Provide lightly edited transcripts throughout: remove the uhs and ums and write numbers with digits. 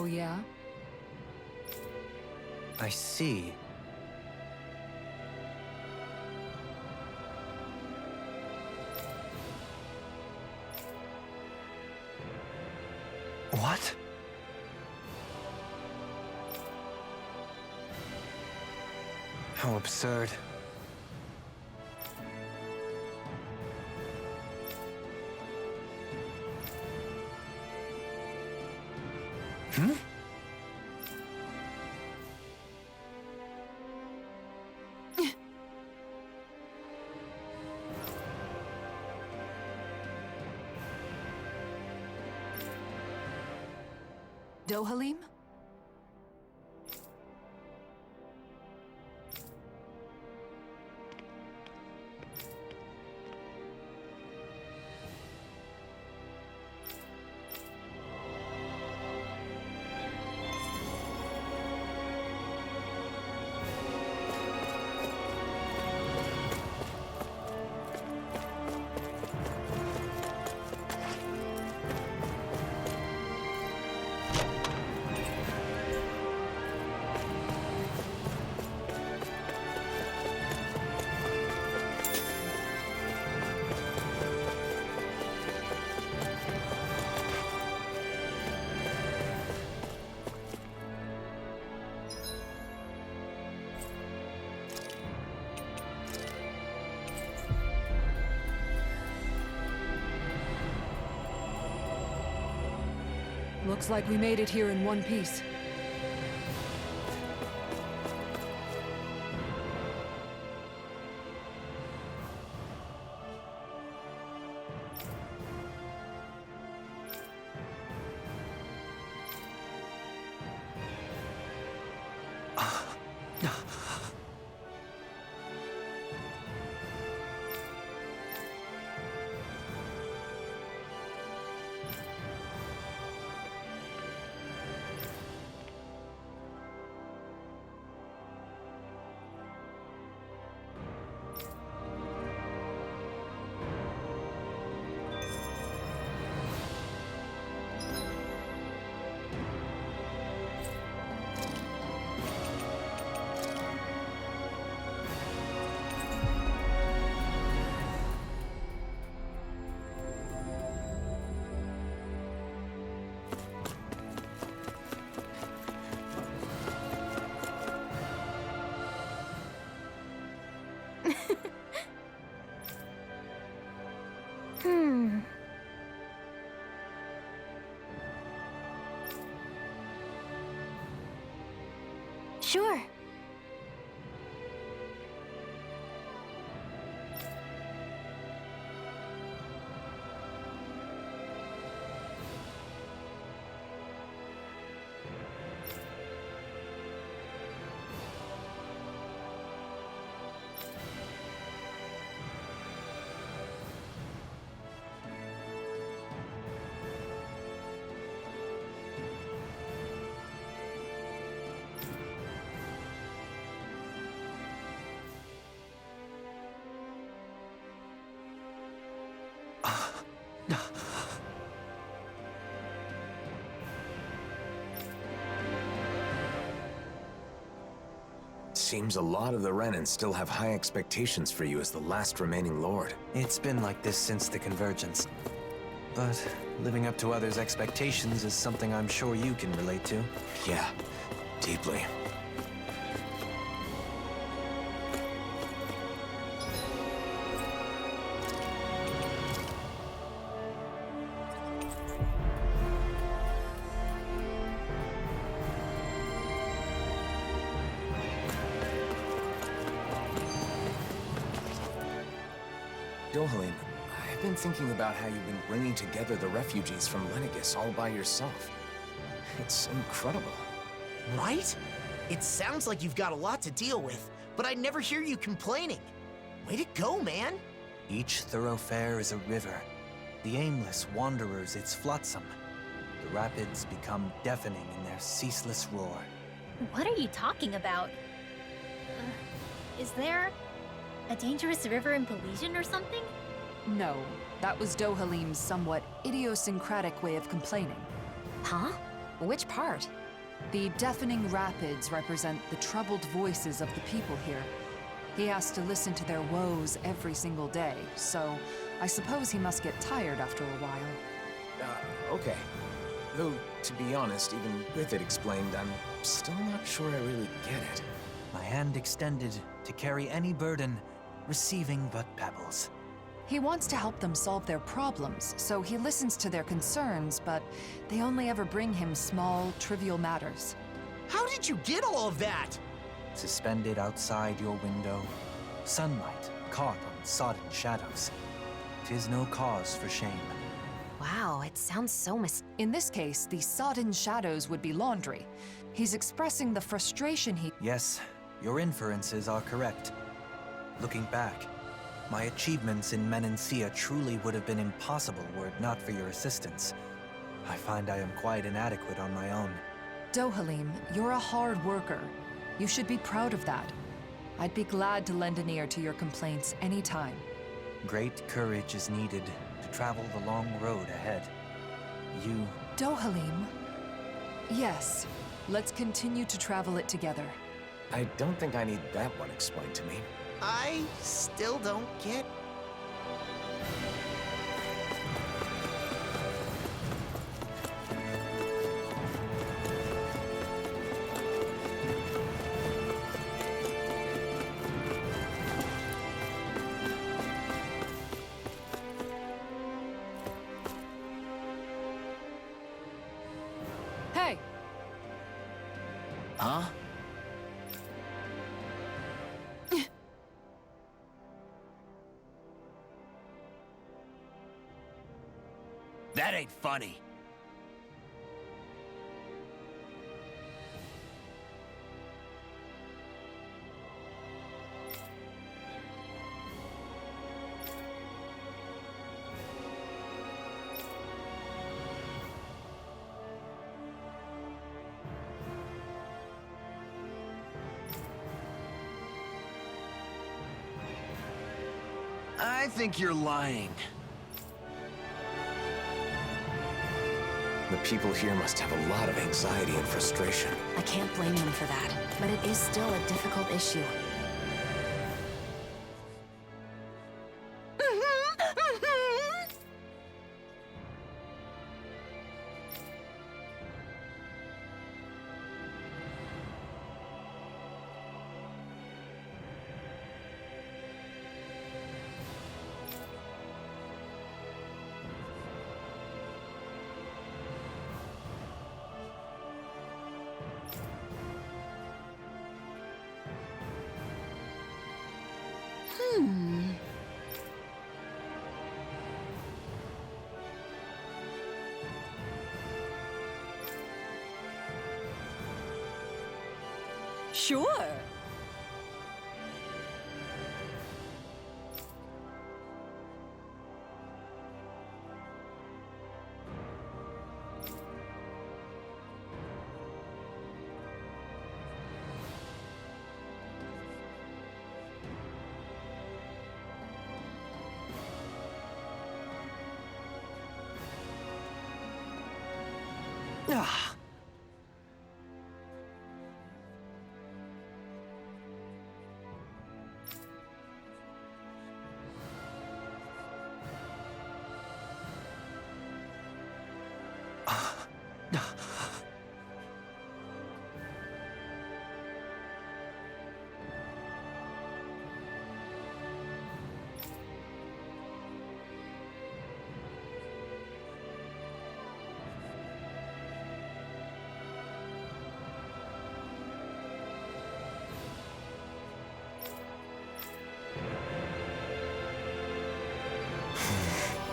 Oh, yeah? I see. What? How absurd. Hmm? Dohalim? Looks like we made it here in one piece. Sure. Seems a lot of the Renan still have high expectations for you as the last remaining lord. It's been like this since the Convergence. But living up to others' expectations is something I'm sure you can relate to. Yeah, deeply. Dohalim, I've been thinking about how you've been bringing together the refugees from Lenegis all by yourself. It's incredible. Right? It sounds like you've got a lot to deal with, but I never hear you complaining. Way to go, man! Each thoroughfare is a river. The aimless wanderers its flotsam. The rapids become deafening in their ceaseless roar. What are you talking about? Is there a dangerous river in Pelesian or something? No, that was Dohalim's somewhat idiosyncratic way of complaining. Huh? Which part? The deafening rapids represent the troubled voices of the people here. He has to listen to their woes every single day, so I suppose he must get tired after a while. Okay. Though, to be honest, even with it explained, I'm still not sure I really get it. My hand extended to carry any burden, receiving but pebbles. He wants to help them solve their problems, so he listens to their concerns, but they only ever bring him small, trivial matters. How did you get all of that? Suspended outside your window, sunlight caught on sodden shadows. 'Tis no cause for shame. Wow, it sounds so In this case, the sodden shadows would be laundry. He's expressing the frustration he... Yes, your inferences are correct. Looking back, my achievements in Menancia truly would have been impossible were it not for your assistance. I find I am quite inadequate on my own. Dohalim, you're a hard worker. You should be proud of that. I'd be glad to lend an ear to your complaints anytime. Great courage is needed to travel the long road ahead. You... Dohalim? Yes, let's continue to travel it together. I don't think I need that one explained to me. I still don't get... Hey! Huh? That ain't funny. I think you're lying. The people here must have a lot of anxiety and frustration. I can't blame them for that, but it is still a difficult issue. Sure. Ah!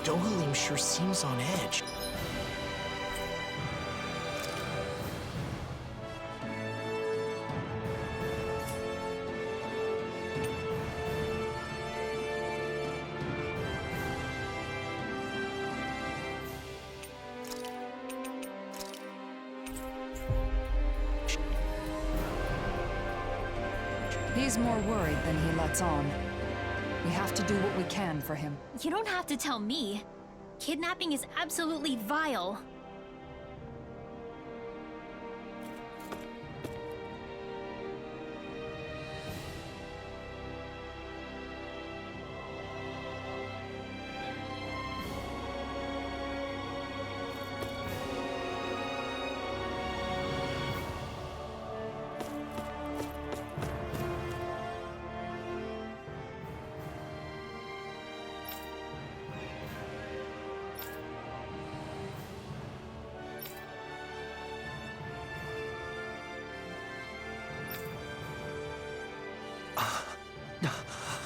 Dohalim sure seems on edge. He's more worried than he lets on. We have to do what we can for him. You don't have to tell me. Kidnapping is absolutely vile.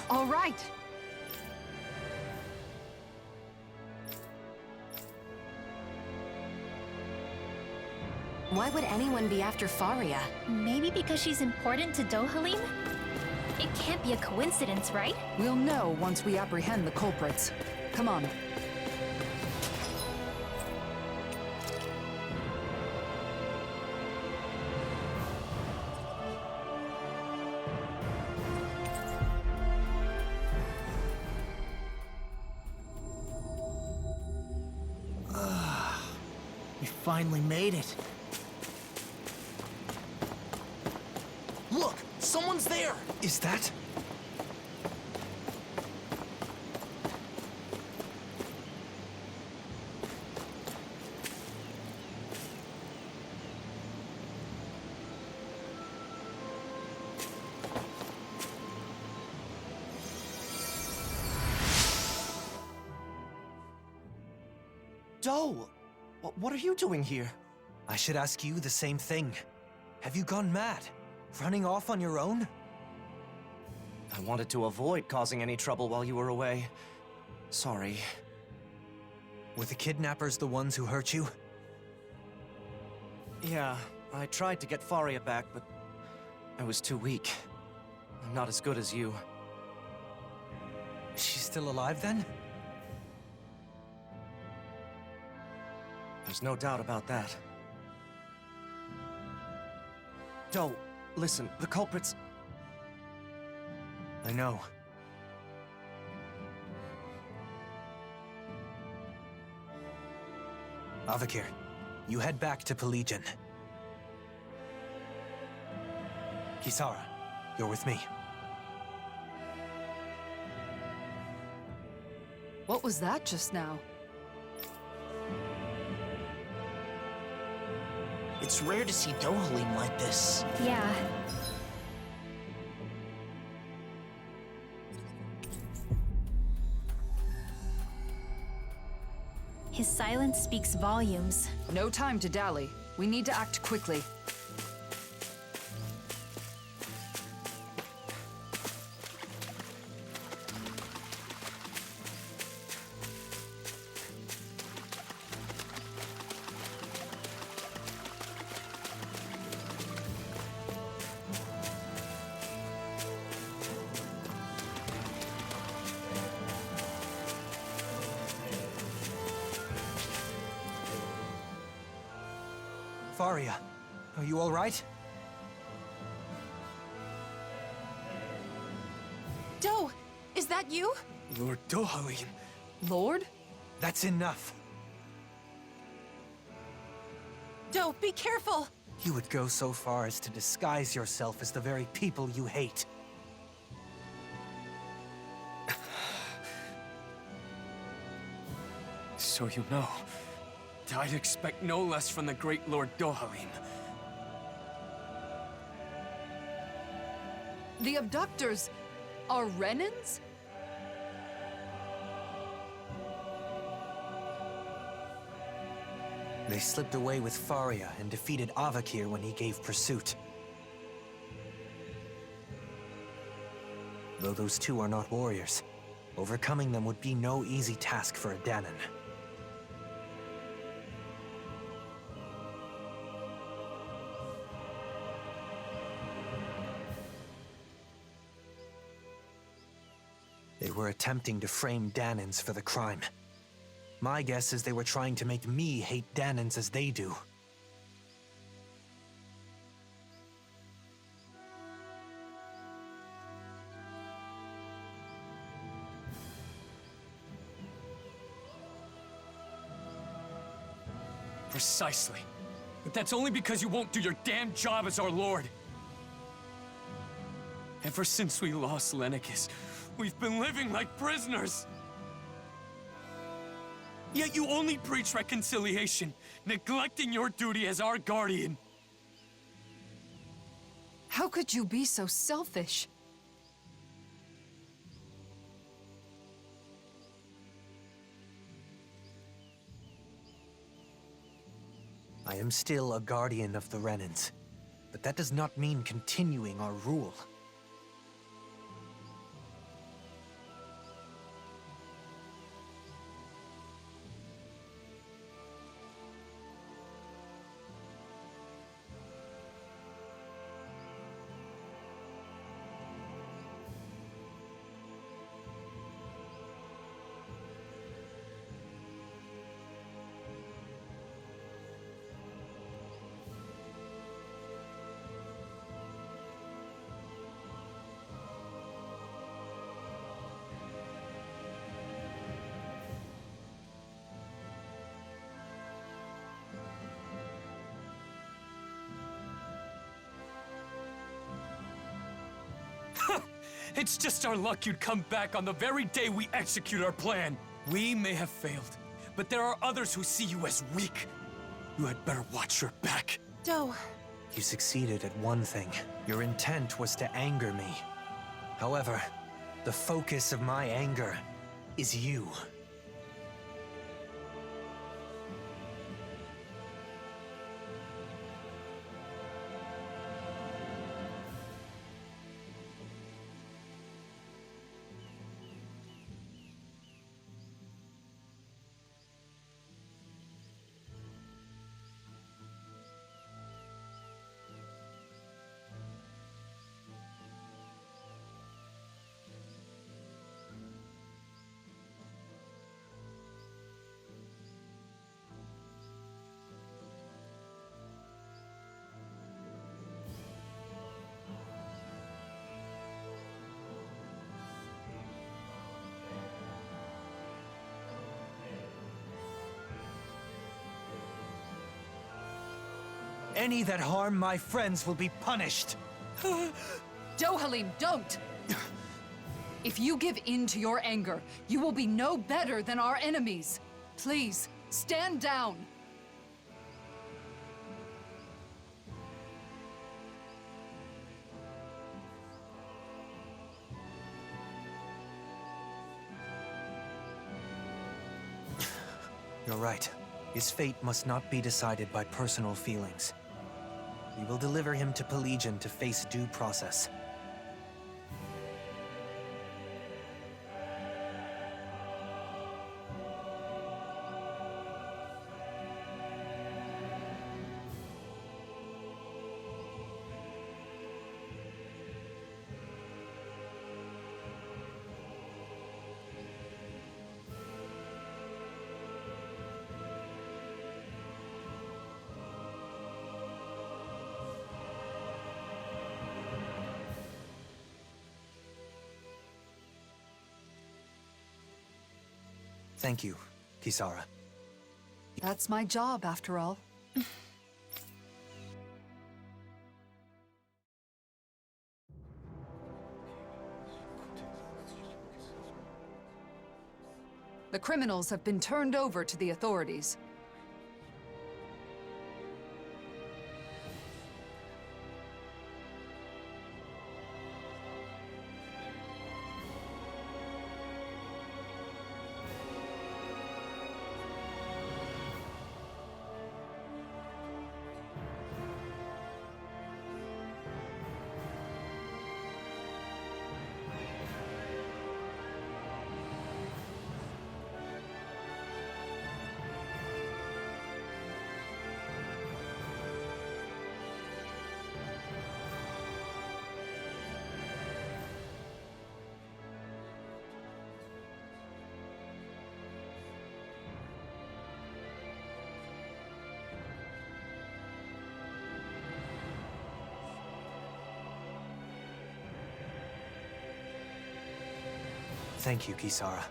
All right. Why would anyone be after Faria? Maybe because she's important to Dohalim? It can't be a coincidence, right? We'll know once we apprehend the culprits. Come on. We finally made it. Look! Someone's there! Is that? Doe! What are you doing here? I should ask you the same thing. Have you gone mad? Running off on your own? I wanted to avoid causing any trouble while you were away. Sorry. Were the kidnappers the ones who hurt you? Yeah, I tried to get Faria back, but I was too weak. I'm not as good as you. She's still alive then? There's no doubt about that. Doe, listen, the culprits... I know. Avakir, you head back to Pelegion. Kisara, you're with me. What was that just now? It's rare to see Dohalim like this. Yeah. His silence speaks volumes. No time to dally. We need to act quickly. Faria, are you all right? Doe, is that you? Lord Dohalim. Lord? That's enough. Doe, be careful! You would go so far as to disguise yourself as the very people you hate. So you know, I'd expect no less from the great Lord Dohalim. The abductors are Renans? They slipped away with Faria and defeated Avakir when he gave pursuit. Though those two are not warriors, overcoming them would be no easy task for a Dahnan. They were attempting to frame Dahnans for the crime. My guess is they were trying to make me hate Dahnans as they do. Precisely. But that's only because you won't do your damn job as our lord. Ever since we lost Lenegis, we've been living like prisoners. Yet you only preach reconciliation, neglecting your duty as our guardian. How could you be so selfish? I am still a guardian of the Renans, but that does not mean continuing our rule. It's just our luck you'd come back on the very day we execute our plan. We may have failed, but there are others who see you as weak. You had better watch your back. Doe. You succeeded at one thing. Your intent was to anger me. However, the focus of my anger is you. Any that harm my friends will be punished. Dohalim, don't! If you give in to your anger, you will be no better than our enemies. Please, stand down. You're right. His fate must not be decided by personal feelings. We will deliver him to Pelegion to face due process. Thank you, Kisara. That's my job, after all. The criminals have been turned over to the authorities. Thank you, Kisara.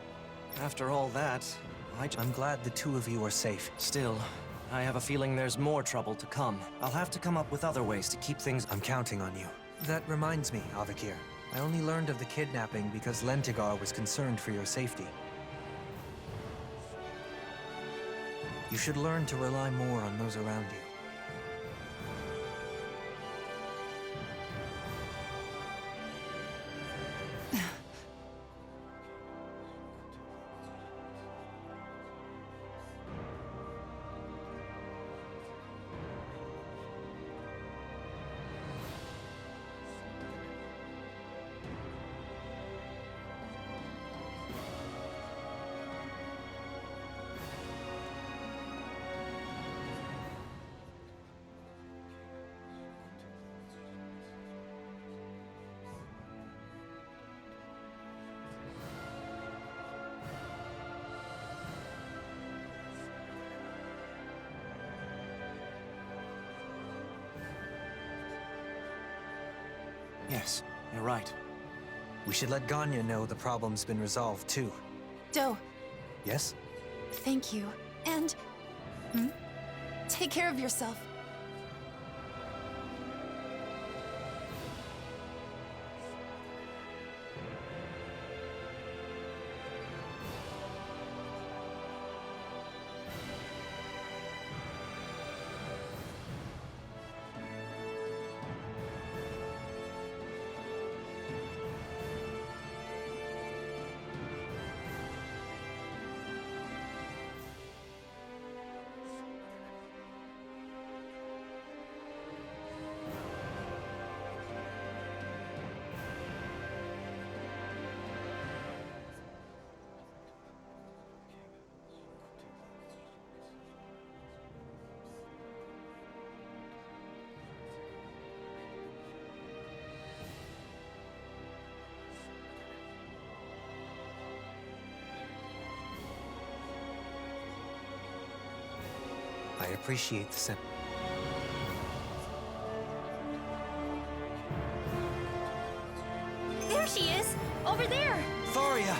After all that, I'm glad the two of you are safe. Still, I have a feeling there's more trouble to come. I'll have to come up with other ways to keep things... I'm counting on you. That reminds me, Avakir. I only learned of the kidnapping because Lentigar was concerned for your safety. You should learn to rely more on those around you. Yes, you're right. We should let Ganya know the problem's been resolved, too. Doe, Yes? thank you. And... take care of yourself. appreciate the sen- There she is! Over there! Faria!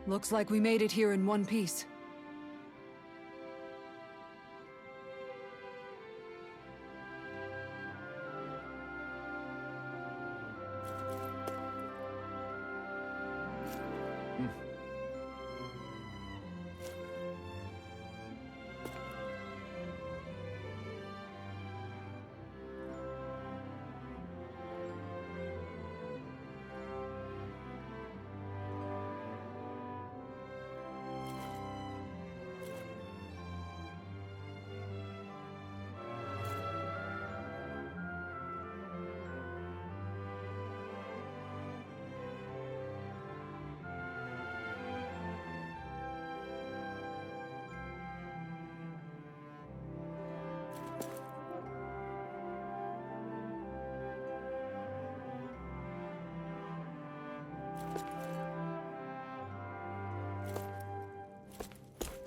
Looks like we made it here in one piece.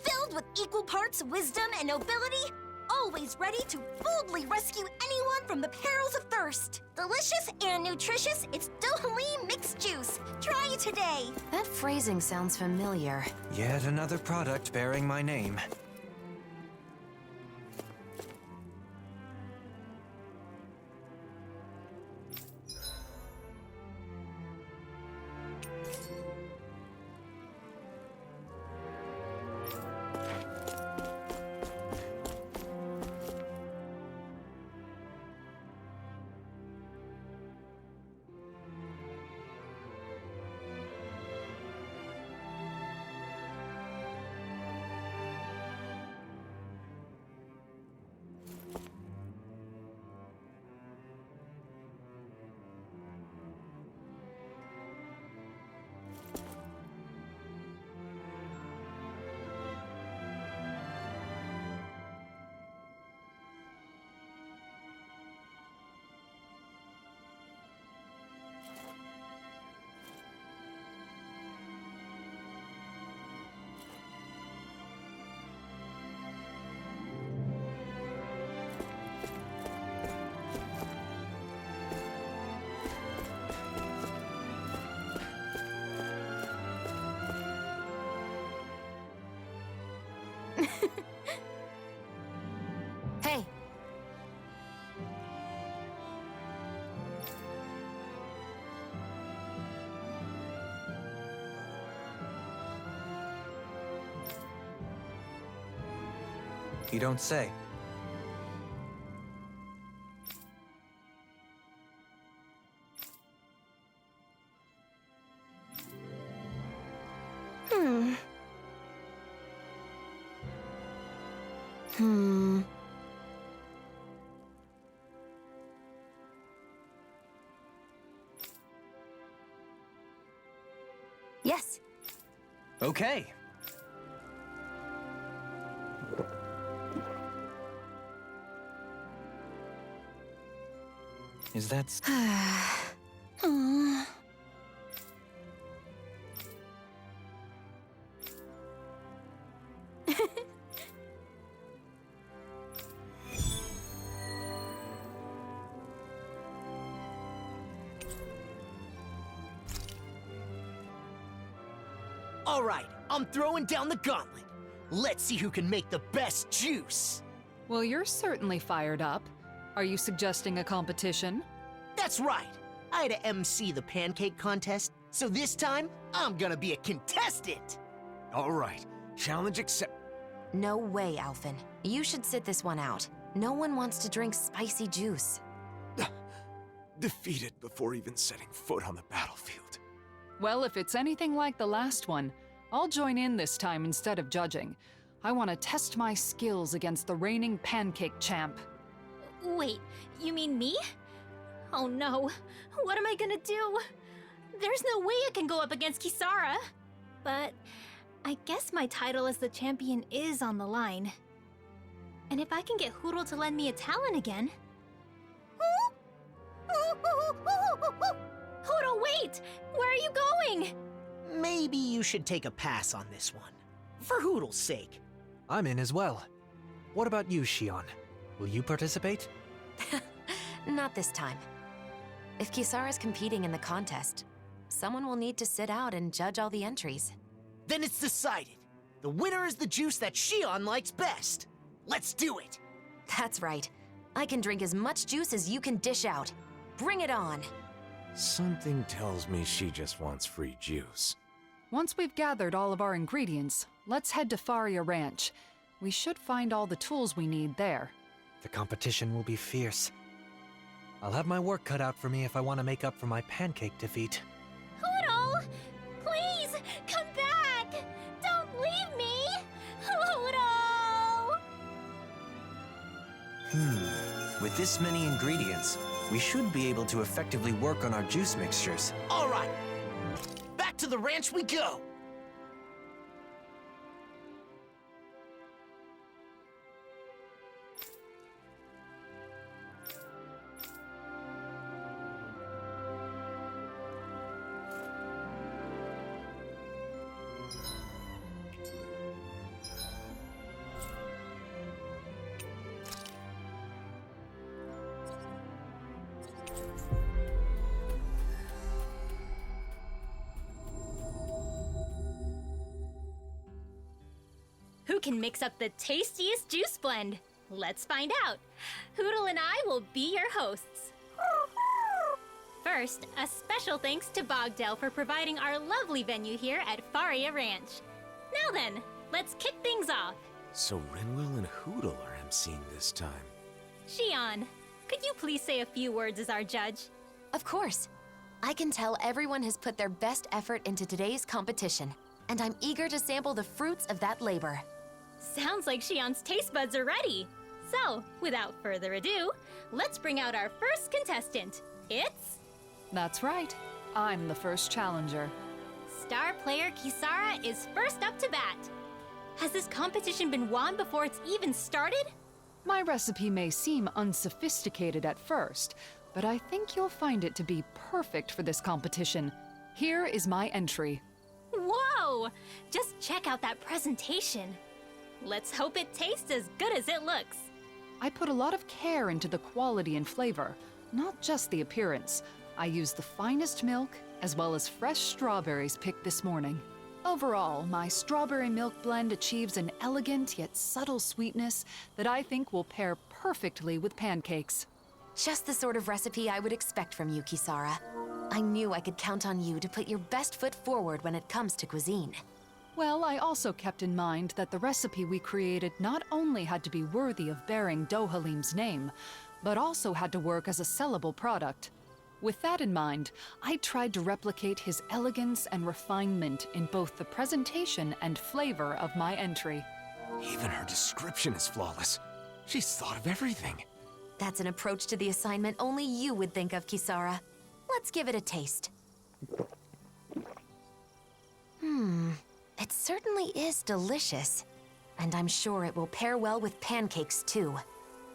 Filled with equal parts wisdom and nobility, always ready to boldly rescue anyone from the perils of thirst. Delicious and nutritious, it's Dohalim mixed juice. Try it today. That phrasing sounds familiar. Yet another product bearing my name. Hey! You don't say. Yes. Okay. Is that... All right, I'm throwing down the gauntlet. Let's see who can make the best juice. Well, you're certainly fired up. Are you suggesting a competition? That's right. I had to MC the pancake contest, so this time, I'm gonna be a contestant. All right, challenge accept. No way, Alphen. You should sit this one out. No one wants to drink spicy juice. Defeated before even setting foot on the battlefield. Well, if it's anything like the last one, I'll join in this time instead of judging. I want to test my skills against the reigning pancake champ. Wait, you mean me? Oh no, what am I gonna do? There's no way I can go up against Kisara. But I guess my title as the champion is on the line. And if I can get Hootle to lend me a talent again... Hootle, wait! Where are you going? Maybe you should take a pass on this one. For Hootle's sake. I'm in as well. What about you, Shion? Will you participate? Not this time. If Kisara's competing in the contest, someone will need to sit out and judge all the entries. Then it's decided. The winner is the juice that Shion likes best. Let's do it! That's right. I can drink as much juice as you can dish out. Bring it on! Something tells me she just wants free juice. Once we've gathered all of our ingredients, let's head to Faria Ranch. We should find all the tools we need there. The competition will be fierce. I'll have my work cut out for me if I want to make up for my pancake defeat. Hootle! Please, come back! Don't leave me! Hootle! With this many ingredients, we should be able to effectively work on our juice mixtures. All right, back to the ranch we go! Who can mix up the tastiest juice blend? Let's find out. Hootle and I will be your hosts. First, a special thanks to Bogdell for providing our lovely venue here at Faria Ranch. Now then, let's kick things off. So Rinwell and Hootle are emceeing this time. Shion, could you please say a few words as our judge? Of course. I can tell everyone has put their best effort into today's competition, and I'm eager to sample the fruits of that labor. Sounds like Shion's taste buds are ready. So, without further ado, let's bring out our first contestant. It's... That's right. I'm the first challenger. Star player Kisara is first up to bat. Has this competition been won before it's even started? My recipe may seem unsophisticated at first, but I think you'll find it to be perfect for this competition. Here is my entry. Whoa! Just check out that presentation. Let's hope it tastes as good as it looks. I put a lot of care into the quality and flavor, not just the appearance. I used the finest milk, as well as fresh strawberries picked this morning. Overall, my strawberry milk blend achieves an elegant yet subtle sweetness that I think will pair perfectly with pancakes. Just the sort of recipe I would expect from you, Kisara. I knew I could count on you to put your best foot forward when it comes to cuisine. Well, I also kept in mind that the recipe we created not only had to be worthy of bearing Dohalim's name, but also had to work as a sellable product. With that in mind, I tried to replicate his elegance and refinement in both the presentation and flavor of my entry. Even her description is flawless. She's thought of everything. That's an approach to the assignment only you would think of, Kisara. Let's give it a taste. It certainly is delicious. And I'm sure it will pair well with pancakes, too.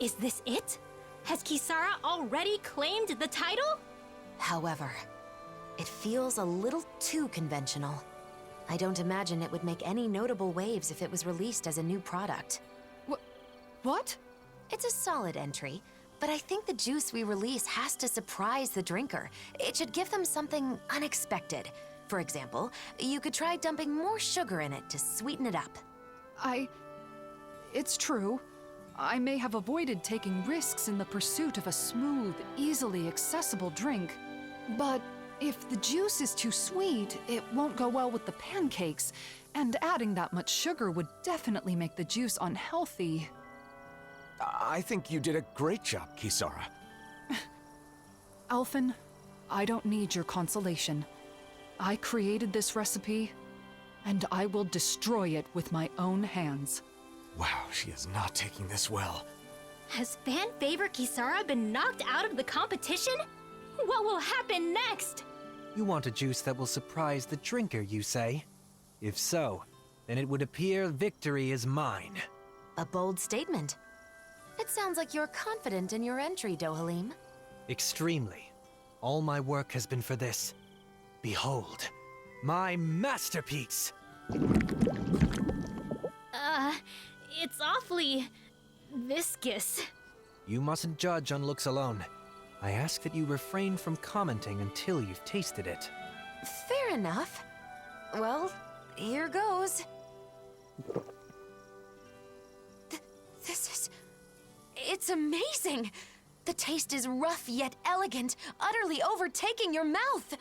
Is this it? Has Kisara already claimed the title? However, it feels a little too conventional. I don't imagine it would make any notable waves if it was released as a new product. What? It's a solid entry, but I think the juice we release has to surprise the drinker. It should give them something unexpected. For example, you could try dumping more sugar in it to sweeten it up. It's true. I may have avoided taking risks in the pursuit of a smooth, easily accessible drink. But if the juice is too sweet, it won't go well with the pancakes, and adding that much sugar would definitely make the juice unhealthy. I think you did a great job, Kisara. Alphen, I don't need your consolation. I created this recipe, and I will destroy it with my own hands. Wow, she is not taking this well. Has fan favorite Kisara been knocked out of the competition? What will happen next? You want a juice that will surprise the drinker, you say? If so, then it would appear victory is mine. A bold statement. It sounds like you're confident in your entry, Dohalim. Extremely. All my work has been for this. Behold, my masterpiece! It's awfully viscous. You mustn't judge on looks alone. I ask that you refrain from commenting until you've tasted it. Fair enough. Well, here goes. It's amazing! The taste is rough yet elegant, utterly overtaking your mouth!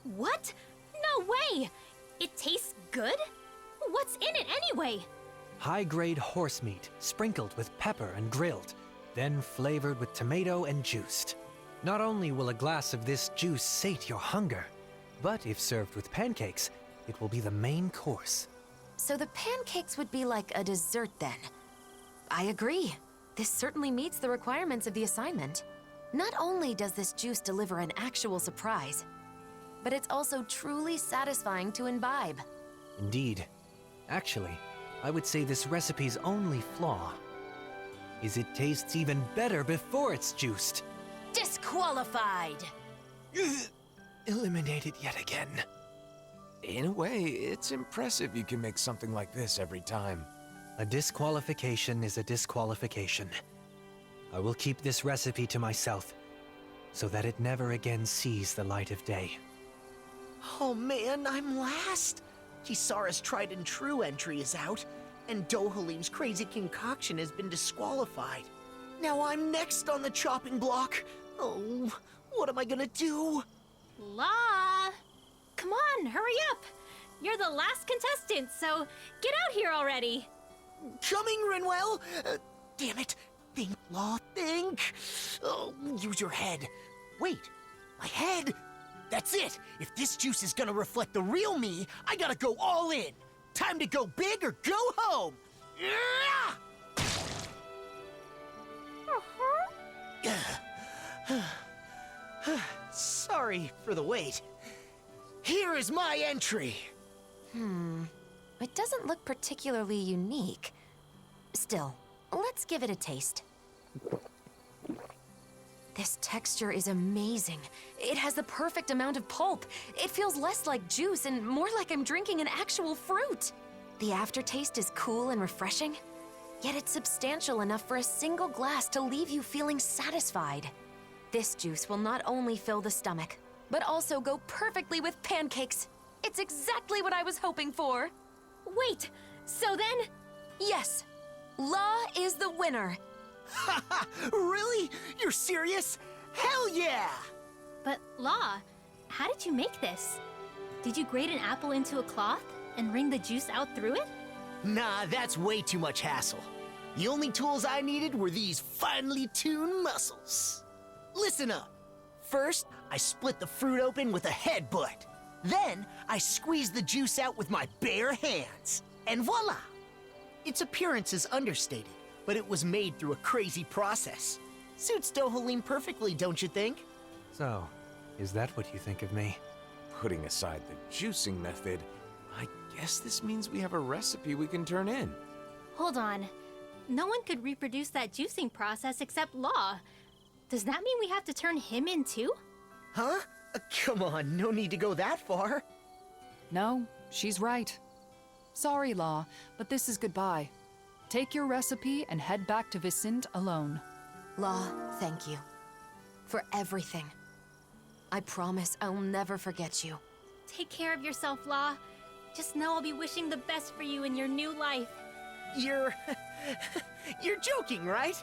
What? No way! It tastes good? What's in it anyway? High-grade horse meat, sprinkled with pepper and grilled, then flavored with tomato and juiced. Not only will a glass of this juice sate your hunger, but if served with pancakes, it will be the main course. So the pancakes would be like a dessert then? I agree. This certainly meets the requirements of the assignment. Not only does this juice deliver an actual surprise, but it's also truly satisfying to imbibe. Indeed. Actually, I would say this recipe's only flaw is it tastes even better before it's juiced. Disqualified! Eliminated yet again. In a way, it's impressive you can make something like this every time. A disqualification is a disqualification. I will keep this recipe to myself, so that it never again sees the light of day. Oh man, I'm last! Kisara's tried and true entry is out, and Dohalim's crazy concoction has been disqualified. Now I'm next on the chopping block. Oh, what am I gonna do? Law! Come on, hurry up! You're the last contestant, so get out here already! Coming, Rinwell! Damn it! Think, Law, think! Oh, use your head. Wait, my head? That's it! If this juice is gonna reflect the real me, I gotta go all in! Time to go big or go home! Sorry for the wait. Here is my entry! It doesn't look particularly unique. Still, let's give it a taste. This texture is amazing. It has the perfect amount of pulp. It feels less like juice and more like I'm drinking an actual fruit. The aftertaste is cool and refreshing, yet it's substantial enough for a single glass to leave you feeling satisfied. This juice will not only fill the stomach, but also go perfectly with pancakes. It's exactly what I was hoping for. Wait, so then? Yes, Law is the winner. Haha, really? You're serious? Hell yeah! But Law, how did you make this? Did you grate an apple into a cloth and wring the juice out through it? Nah, that's way too much hassle. The only tools I needed were these finely tuned muscles. Listen up. First, I split the fruit open with a headbutt. Then, I squeezed the juice out with my bare hands. And voila! Its appearance is understated, but it was made through a crazy process. Suits Dohalim perfectly, don't you think? So, is that what you think of me? Putting aside the juicing method, I guess this means we have a recipe we can turn in. Hold on. No one could reproduce that juicing process except Law. Does that mean we have to turn him in too? Huh? Come on, no need to go that far. No, she's right. Sorry, Law, but this is goodbye. Take your recipe and head back to Vicint alone. Law, thank you. For everything. I promise I'll never forget you. Take care of yourself, Law. Just know I'll be wishing the best for you in your new life. You're... you're joking, right?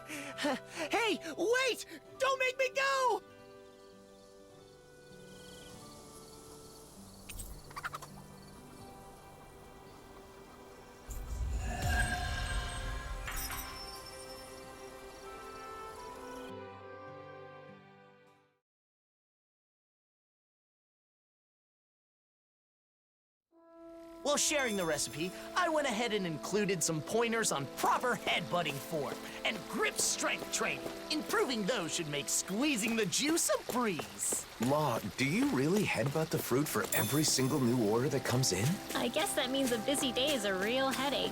Hey, wait! Don't make me go! While sharing the recipe, I went ahead and included some pointers on proper headbutting form and grip strength training. Improving those should make squeezing the juice a breeze. Law, do you really headbutt the fruit for every single new order that comes in? I guess that means a busy day is a real headache.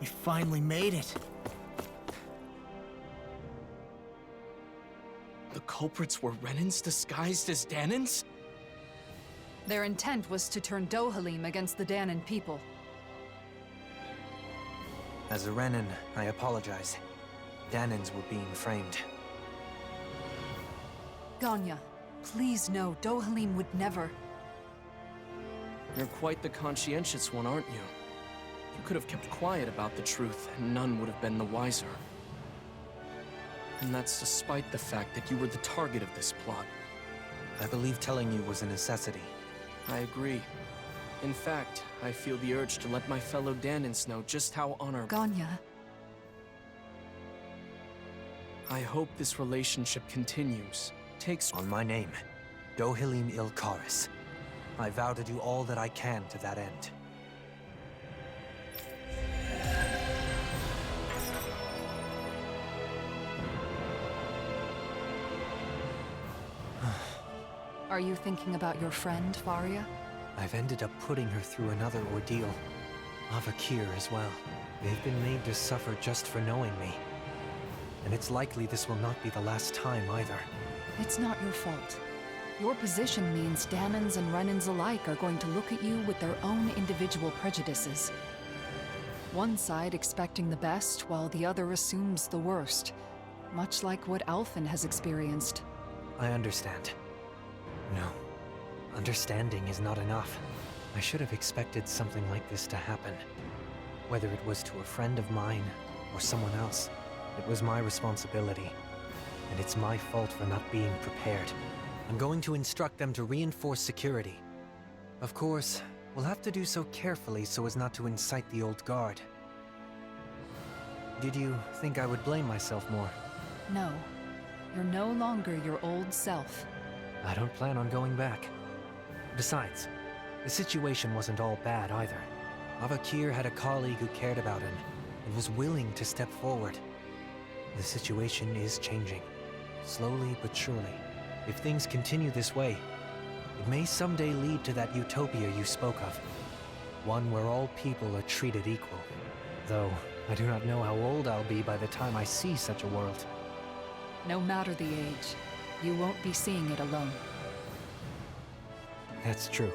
We finally made it. The culprits were Renans disguised as Danans? Their intent was to turn Dohalim against the Danan people. As a Renan, I apologize. Danans were being framed. Ganya, please know Dohalim would never... You're quite the conscientious one, aren't you? You could have kept quiet about the truth, and none would have been the wiser. And that's despite the fact that you were the target of this plot. I believe telling you was a necessity. I agree. In fact, I feel the urge to let my fellow Danans know just how honorable... Ganya... I hope this relationship continues. Takes... On my name, Dohalim Ilkaris. I vow to do all that I can to that end. Are you thinking about your friend, Faria? I've ended up putting her through another ordeal. Avakir as well. They've been made to suffer just for knowing me. And it's likely this will not be the last time either. It's not your fault. Your position means Danans and Renans alike are going to look at you with their own individual prejudices. One side expecting the best, while the other assumes the worst. Much like what Alphen has experienced. I understand. No. Understanding is not enough. I should have expected something like this to happen. Whether it was to a friend of mine, or someone else, it was my responsibility. And it's my fault for not being prepared. I'm going to instruct them to reinforce security. Of course, we'll have to do so carefully so as not to incite the old guard. Did you think I would blame myself more? No. You're no longer your old self. I don't plan on going back. Besides, the situation wasn't all bad either. Avakir had a colleague who cared about him, and was willing to step forward. The situation is changing, slowly but surely. If things continue this way, it may someday lead to that utopia you spoke of. One where all people are treated equal. Though, I do not know how old I'll be by the time I see such a world. No matter the age, you won't be seeing it alone. That's true.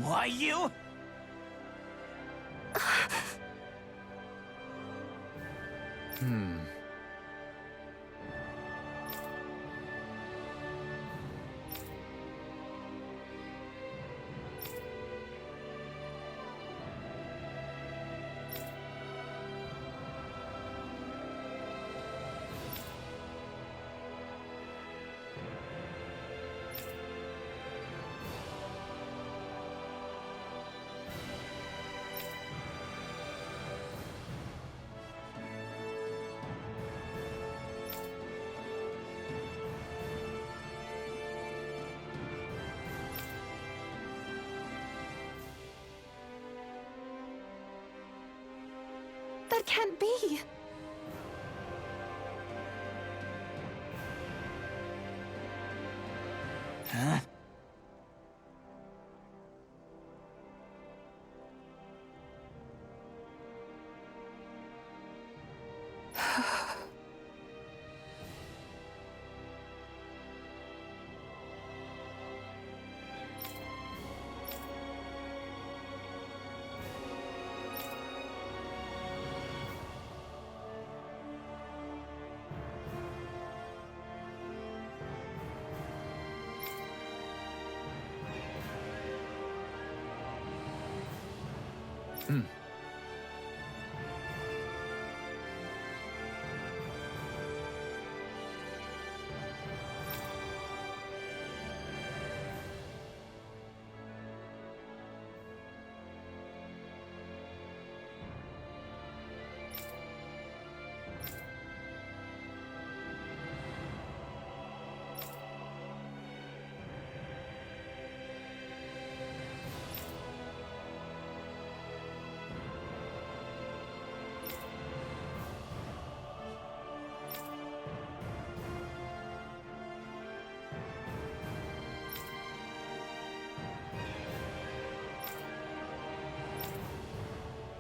Why you? That can't be. Huh?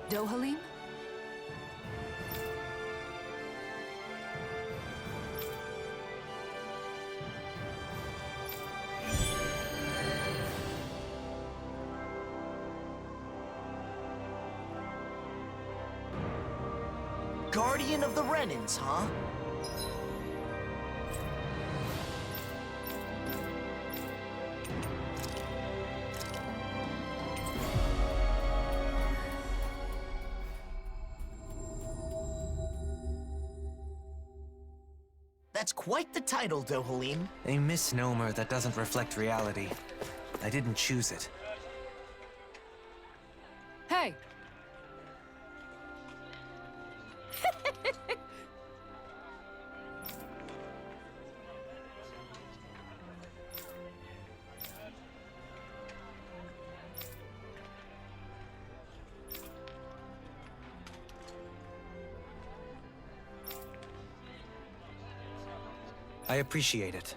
Dohalim? Guardian of the Renans, huh? That's quite the title, Dohalim. A misnomer that doesn't reflect reality. I didn't choose it. Hey! I appreciate it.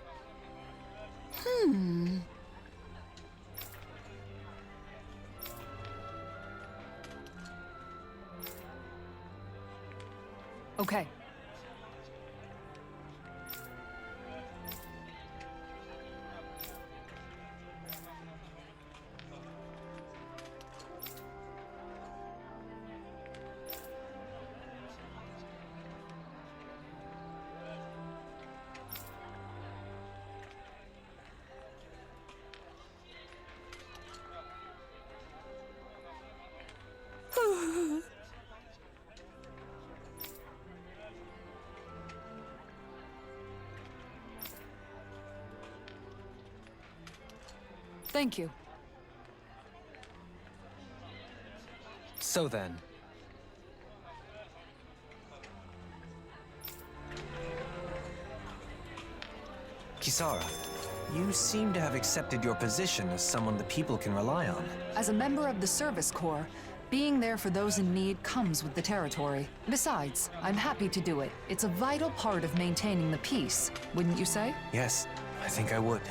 Okay. Thank you. So then, Kisara, you seem to have accepted your position as someone the people can rely on. As a member of the Service Corps, being there for those in need comes with the territory. Besides, I'm happy to do it. It's a vital part of maintaining the peace, wouldn't you say? Yes, I think I would.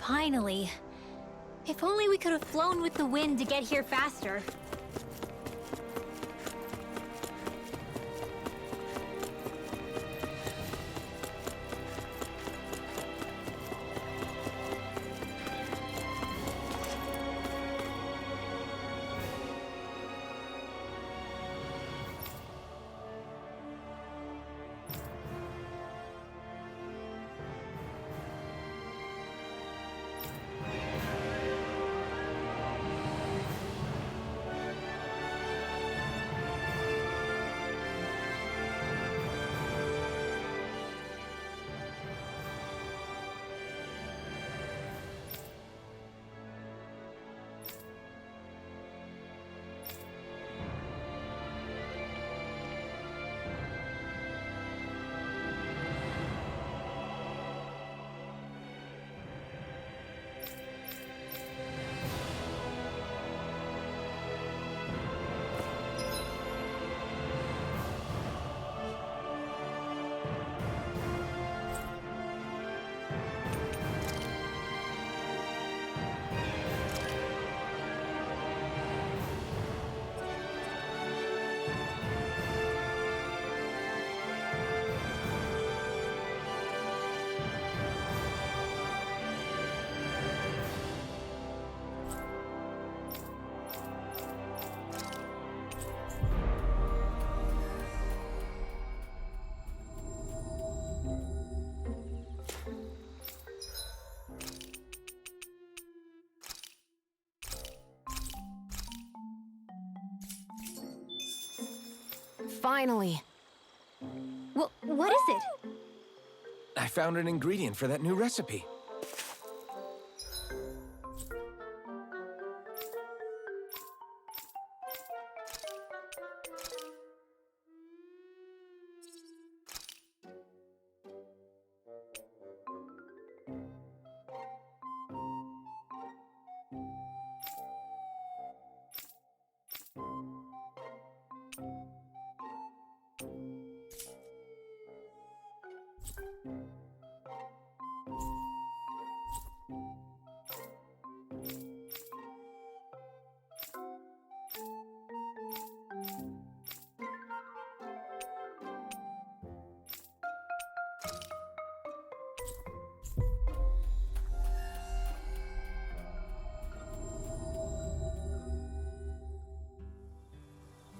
Finally. If only we could have flown with the wind to get here faster. Finally. What is it? I found an ingredient for that new recipe.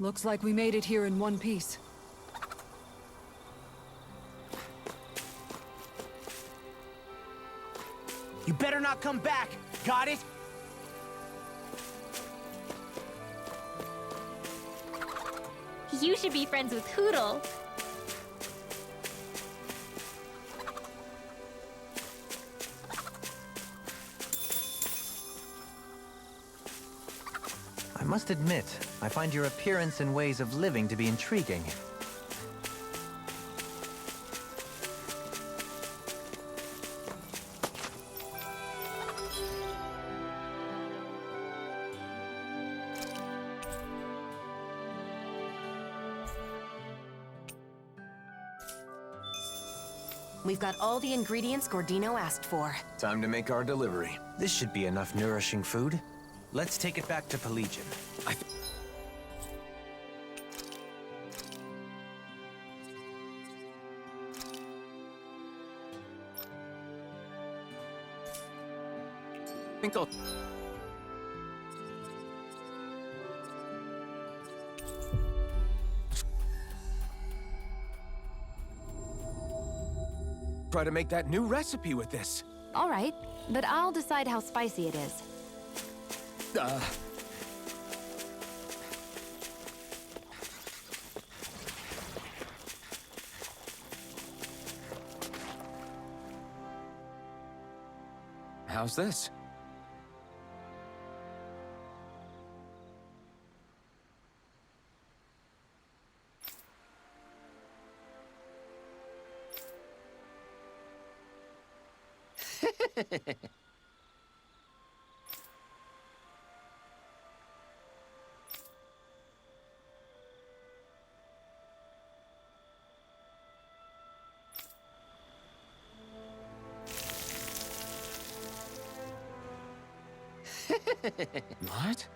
Looks like we made it here in one piece. You better not come back. Got it? You should be friends with Hootle. I must admit, I find your appearance and ways of living to be intriguing. We've got all the ingredients Gordino asked for. Time to make our delivery. This should be enough nourishing food. Let's take it back to Pelegion. I think I'll... try to make that new recipe with this. All right, but I'll decide how spicy it is. How's this? What?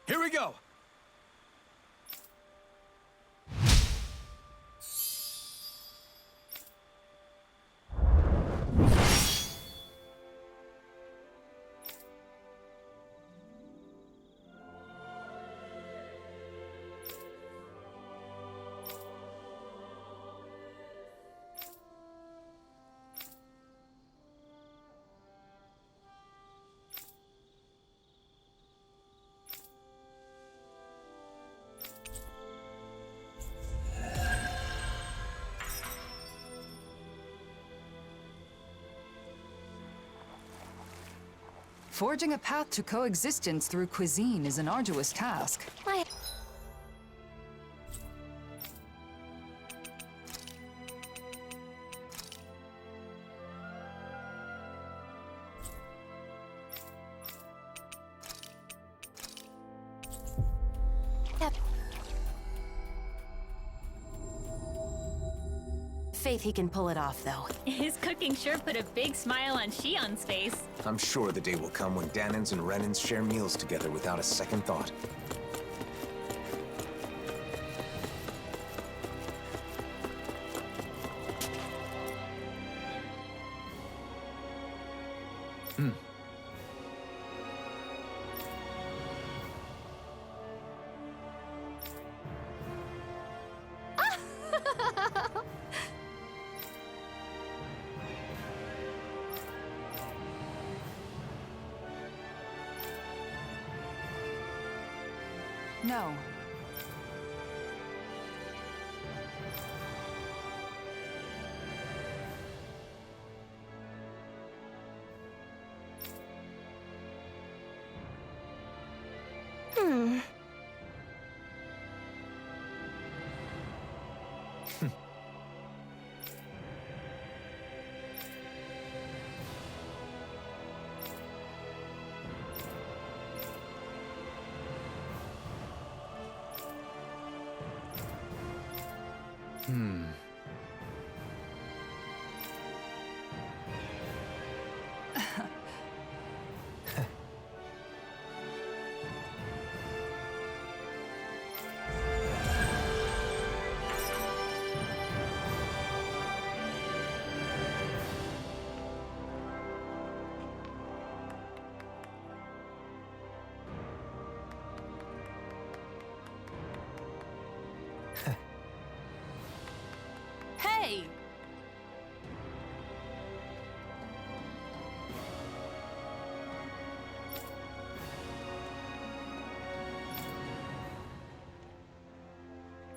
Here we go! Forging a path to coexistence through cuisine is an arduous task. Faith he can pull it off, though. His cooking sure put a big smile on Shion's face. I'm sure the day will come when Danans and Renans share meals together without a second thought. No. Hey!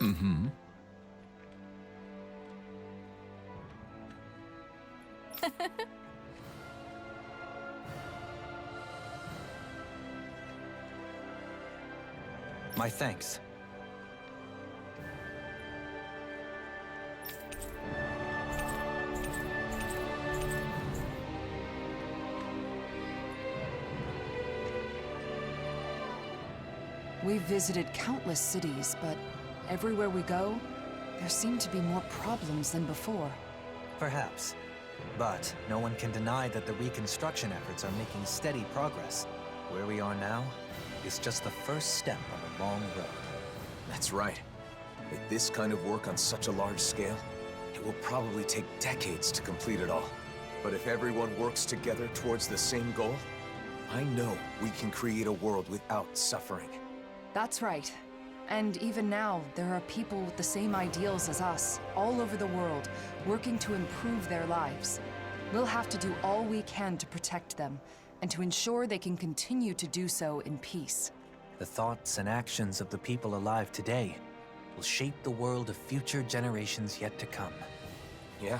Mm-hmm. My thanks. We've visited countless cities, but everywhere we go, there seem to be more problems than before. Perhaps. But no one can deny that the reconstruction efforts are making steady progress. Where we are now is just the first step on a long road. That's right. With this kind of work on such a large scale, it will probably take decades to complete it all. But if everyone works together towards the same goal, I know we can create a world without suffering. That's right. And even now, there are people with the same ideals as us, all over the world, working to improve their lives. We'll have to do all we can to protect them, and to ensure they can continue to do so in peace. The thoughts and actions of the people alive today will shape the world of future generations yet to come. Yeah?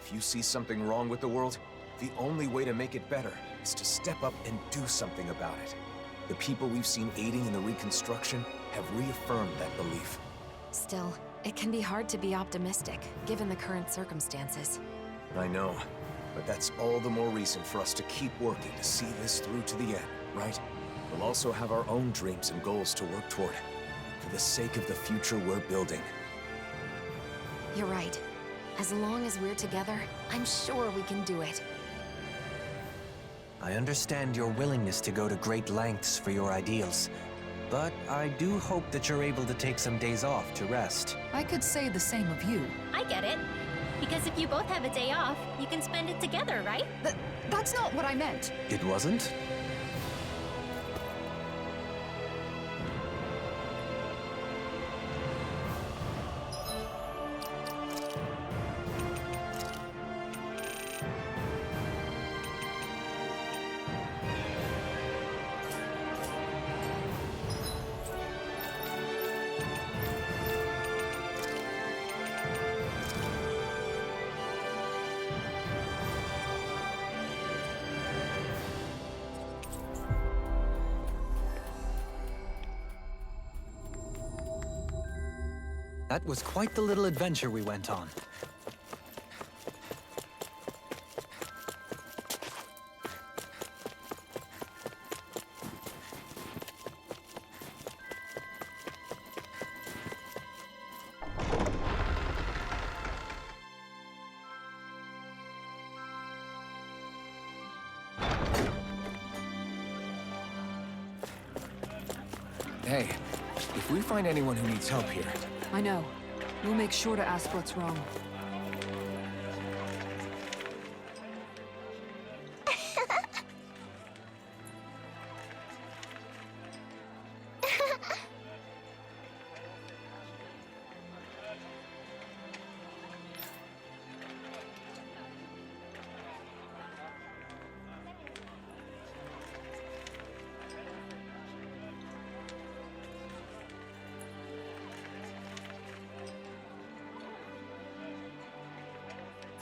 If you see something wrong with the world, the only way to make it better is to step up and do something about it. The people we've seen aiding in the reconstruction have reaffirmed that belief. Still, it can be hard to be optimistic, given the current circumstances. I know, but that's all the more reason for us to keep working to see this through to the end, right? We'll also have our own dreams and goals to work toward, for the sake of the future we're building. You're right. As long as we're together, I'm sure we can do it. I understand your willingness to go to great lengths for your ideals, but I do hope that you're able to take some days off to rest. I could say the same of you. I get it. Because if you both have a day off, you can spend it together, right? That's not what I meant. It wasn't? That was quite the little adventure we went on. Hey, if we find anyone who needs help here, I know. We'll make sure to ask what's wrong.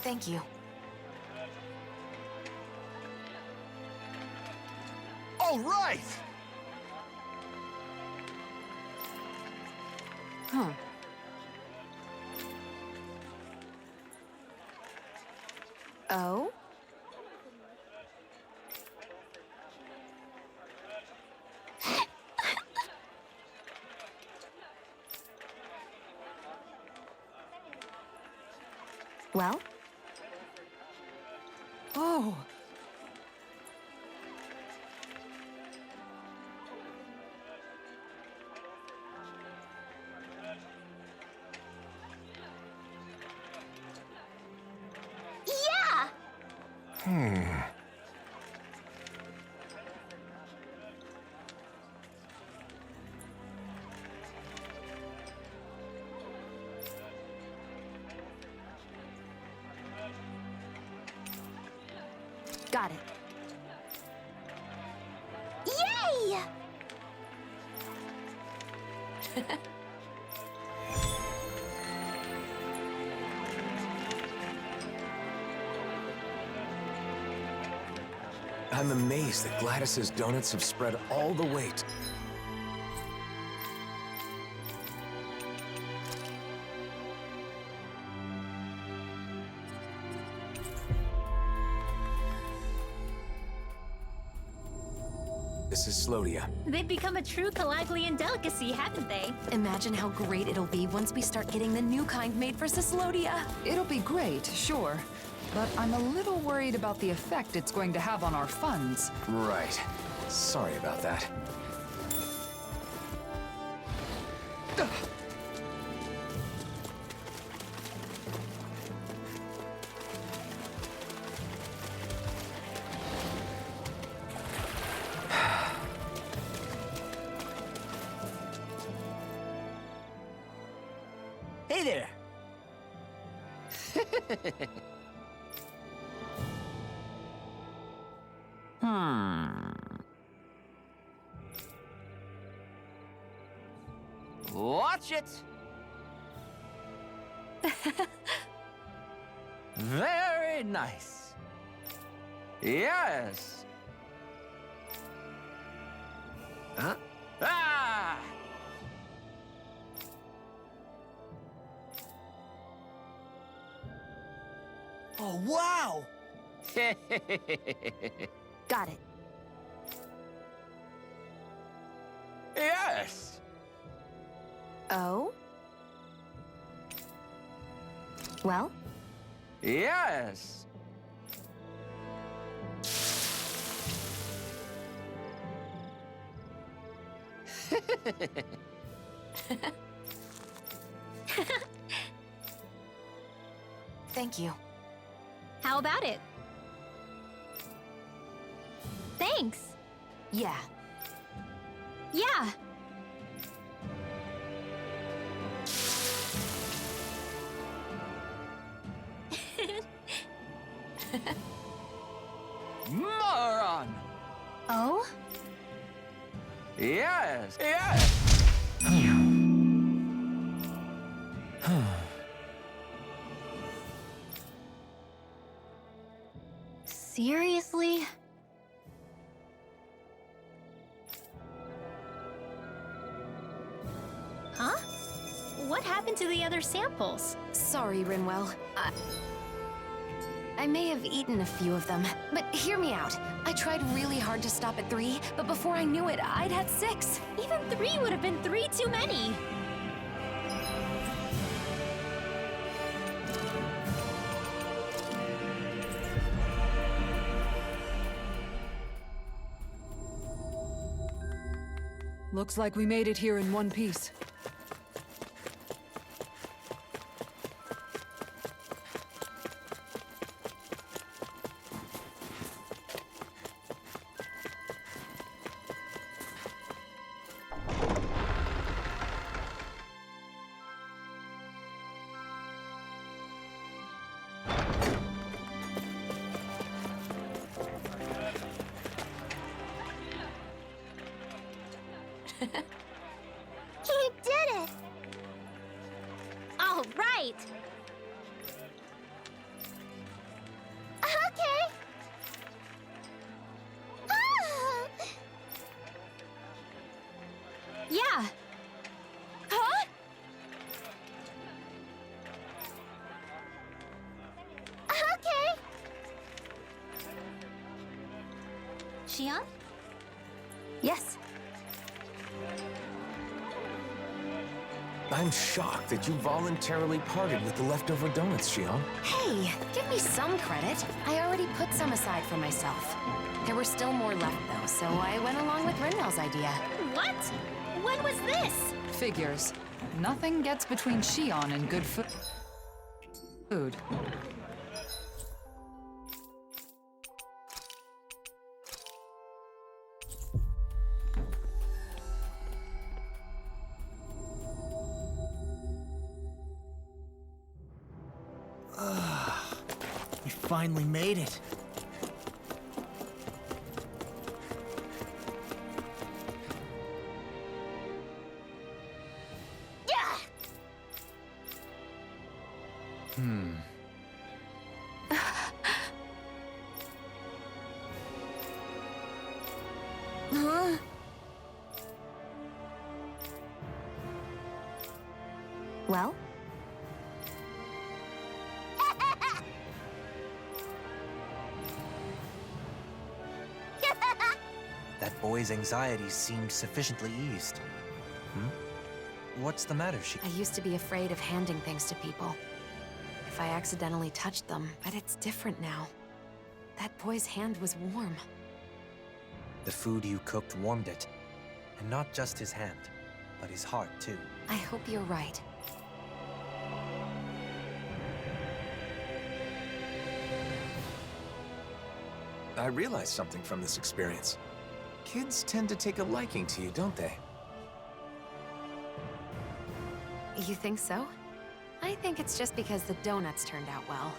Thank you. all right! Huh. Oh? Well? Oh. Yeah! Got it. Yay! I'm amazed that Gladys's donuts have spread all the way to... This is Slodia. They've become a true Calaglian delicacy, haven't they? Imagine how great it'll be once we start getting the new kind made for Cyslodia. It'll be great, sure. But I'm a little worried about the effect it's going to have on our funds. Right. Sorry about that. Hey there! Watch it! Very nice. Yes. Huh? Ah! Oh, wow! Got it. Yes. Oh? Well? Yes. Thank you. How about it? Thanks. Yeah. Yeah. Moron. Oh? Yes. Yes. Seriously? Huh? What happened to the other samples? Sorry, Rinwell. I may have eaten a few of them, but hear me out. I tried really hard to stop at 3, but before I knew it, I'd had 6. Even 3 would have been 3 too many. Looks like we made it here in one piece. He did it! All right. Okay. Ah! Yeah. Huh? Okay. Xion? Yes. I'm shocked that you voluntarily parted with the leftover donuts, Xion. Hey, give me some credit. I already put some aside for myself. There were still more left, though, so I went along with Rinwell's idea. What? When was this? Figures. Nothing gets between Xion and good food. We finally made it. Yeah! Huh? Well? That boy's anxieties seemed sufficiently eased. What's the matter, I used to be afraid of handing things to people. If I accidentally touched them, but it's different now. That boy's hand was warm. The food you cooked warmed it. And not just his hand, but his heart, too. I hope you're right. I realized something from this experience. Kids tend to take a liking to you, don't they? You think so? I think it's just because the donuts turned out well.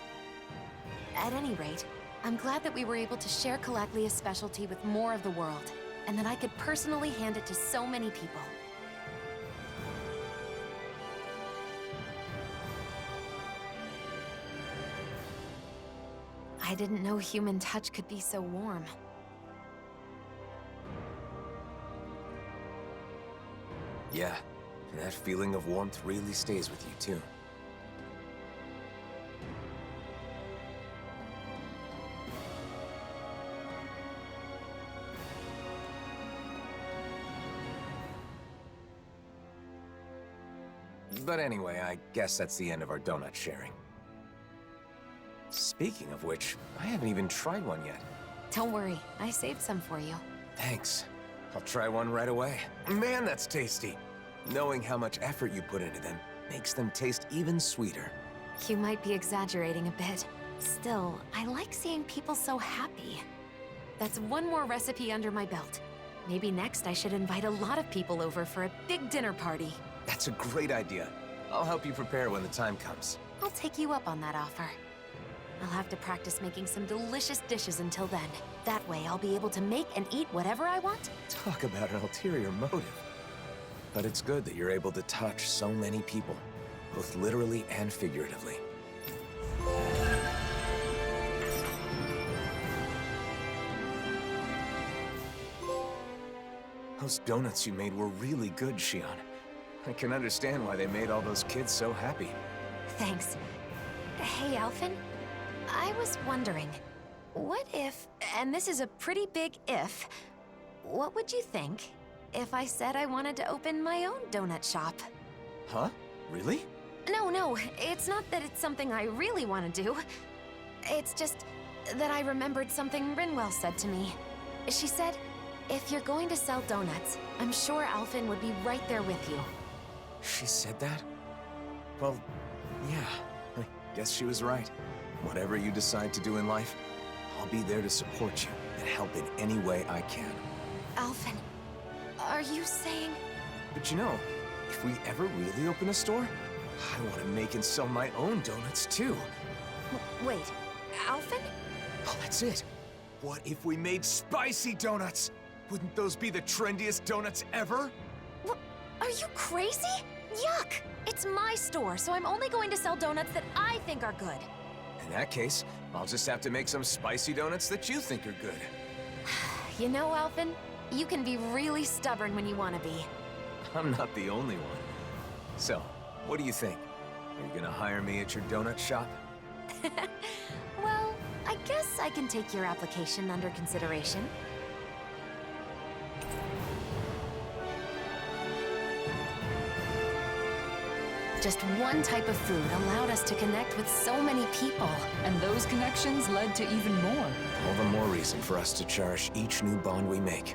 At any rate, I'm glad that we were able to share Calaglia's specialty with more of the world, and that I could personally hand it to so many people. I didn't know human touch could be so warm. Yeah, that feeling of warmth really stays with you, too. But anyway, I guess that's the end of our donut sharing. Speaking of which, I haven't even tried one yet. Don't worry, I saved some for you. Thanks. I'll try one right away. Man, that's tasty. Knowing how much effort you put into them makes them taste even sweeter. You might be exaggerating a bit. Still, I like seeing people so happy. That's one more recipe under my belt. Maybe next I should invite a lot of people over for a big dinner party. That's a great idea. I'll help you prepare when the time comes. I'll take you up on that offer. I'll have to practice making some delicious dishes until then. That way I'll be able to make and eat whatever I want. Talk about an ulterior motive. But it's good that you're able to touch so many people, both literally and figuratively. Those donuts you made were really good, Xion. I can understand why they made all those kids so happy. Thanks. Hey, Alphen. I was wondering, what if, and this is a pretty big if, what would you think if I said I wanted to open my own donut shop? Huh? Really? No, it's not that it's something I really want to do. It's just that I remembered something Rinwell said to me. She said, if you're going to sell donuts, I'm sure Alphen would be right there with you. She said that? Well, yeah, I guess she was right. Whatever you decide to do in life, I'll be there to support you and help in any way I can. Alphen, are you saying... But you know, if we ever really open a store, I want to make and sell my own donuts too. Wait, Alphen? Oh, that's it. What if we made spicy donuts? Wouldn't those be the trendiest donuts ever? What? Are you crazy? Yuck! It's my store, so I'm only going to sell donuts that I think are good. In that case, I'll just have to make some spicy donuts that you think are good. You know, Alphen, you can be really stubborn when you want to be. I'm not the only one. So, what do you think? Are you gonna hire me at your donut shop? Well, I guess I can take your application under consideration. Just one type of food allowed us to connect with so many people. And those connections led to even more. All the more reason for us to cherish each new bond we make.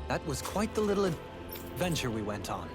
That was quite the little adventure we went on.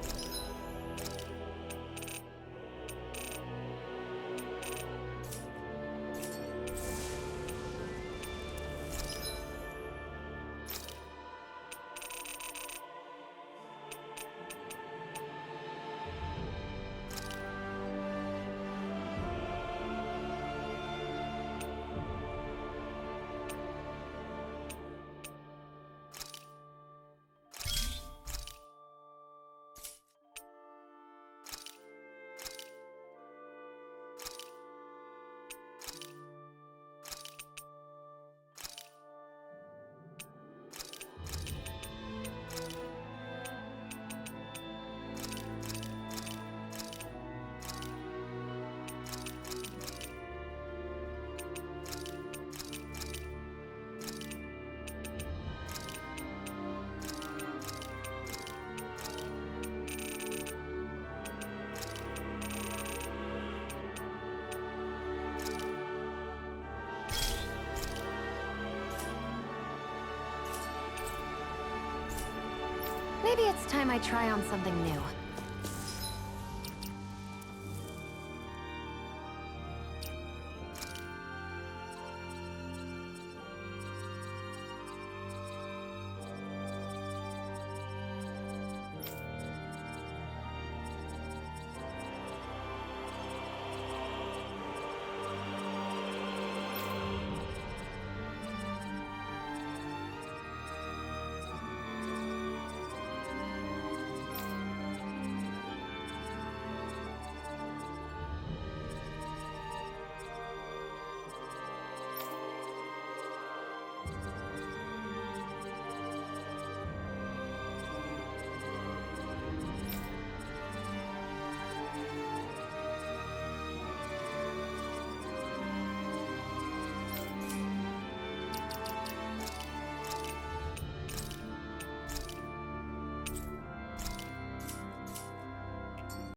Maybe it's time I try on something new.